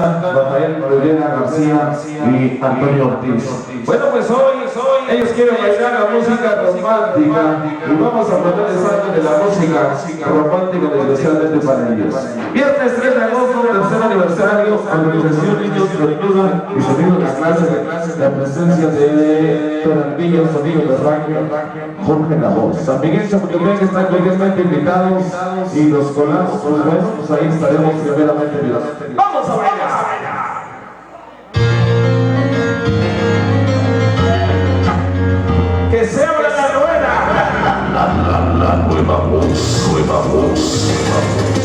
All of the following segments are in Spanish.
Rafael Morena García y Antonio Ortiz. Bueno, pues hoy ellos quieren bailar la música romántica y vamos a ponerles algo de la música romántica especialmente para ellos. Viernes 3 de agosto, tercer aniversario, organización Niños Tortuga y Sonido de la clase, la presencia de Torandillo, Sonido de Radio, Jorge La Voz. San Miguel Chapultepec están cordialmente invitados y los colamos, pues bueno, pues ahí estaremos primeramente. ¡Vamos a bailar! ¡Que se abra la rueda! La nueva voz, nueva voz, nueva voz.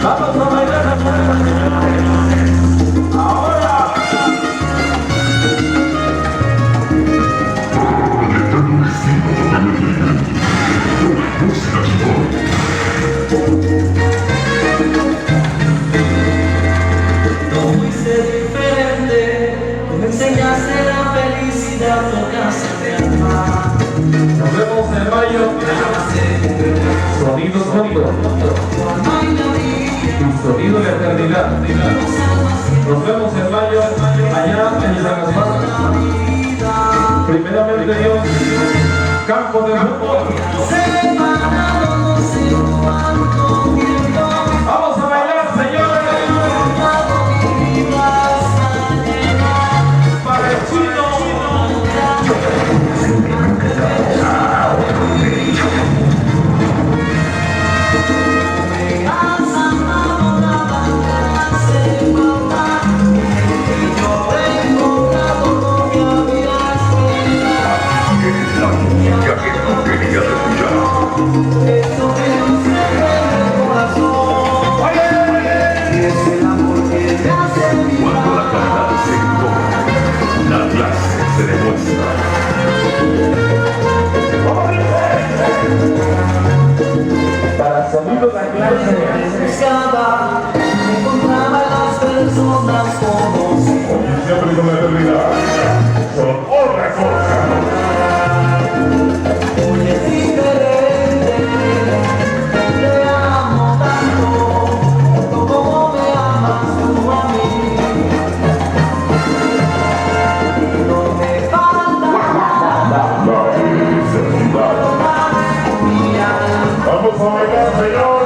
¡Vamos a bailar la rueda! ¡Ahora! Proyectando un estilo totalmente diferente. Música Chingón. Enseñaste la felicidad, tocaste el alma. Nos vemos en mayo. Sonido sónido. Y sonido de eternidad. Nos vemos en mayo, allá en San Gaspar. Primeramente Dios, campo de fútbol. Vamos a bailar, señores. Cuando la calidad se impone, la clase se demuestra. Para sonido de la clase. Encontraba las personas como Siempre con la eternidad. Son otra cosa. hoy es diferente. Te amo tanto como me amas tú a mí. Y no me falta nada. La felicidad. Vamos a bailar, señores.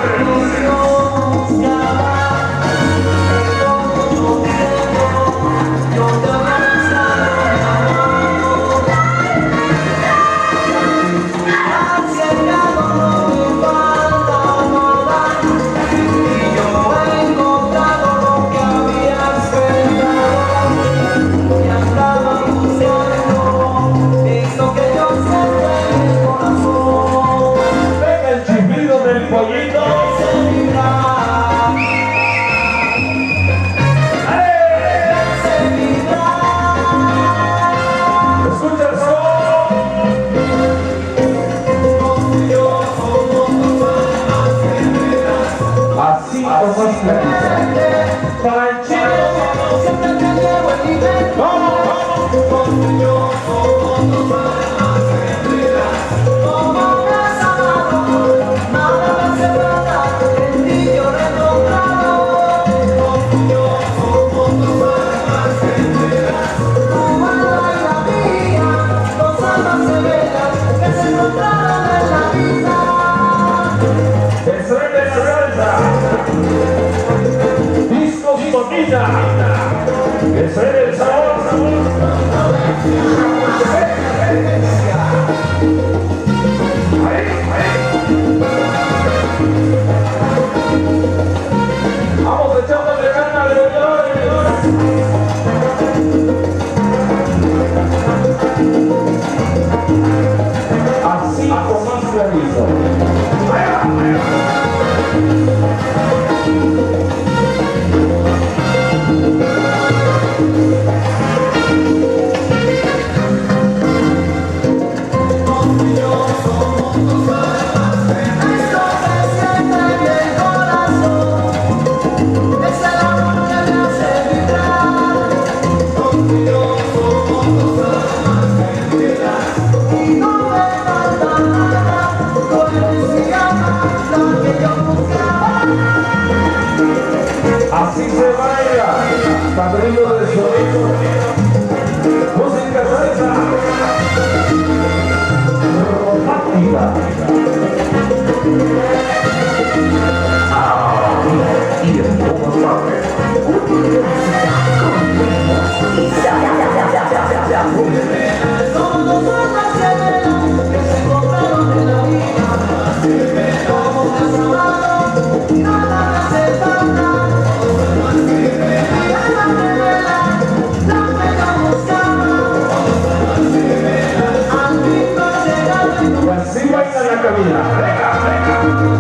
Para el chico, ese es el sabor. vamos echándole ganas, así como se realiza. Así se baila, padrino de sonido, música salsa, romántica. Y en todas partes. Somos dos almas gemelas que se encontraron en la vida. Como casados, nada me hace falta. Alma gemela, la que buscaba. Al fin no ha llegado y Y así baila la cabina. Venga, venga.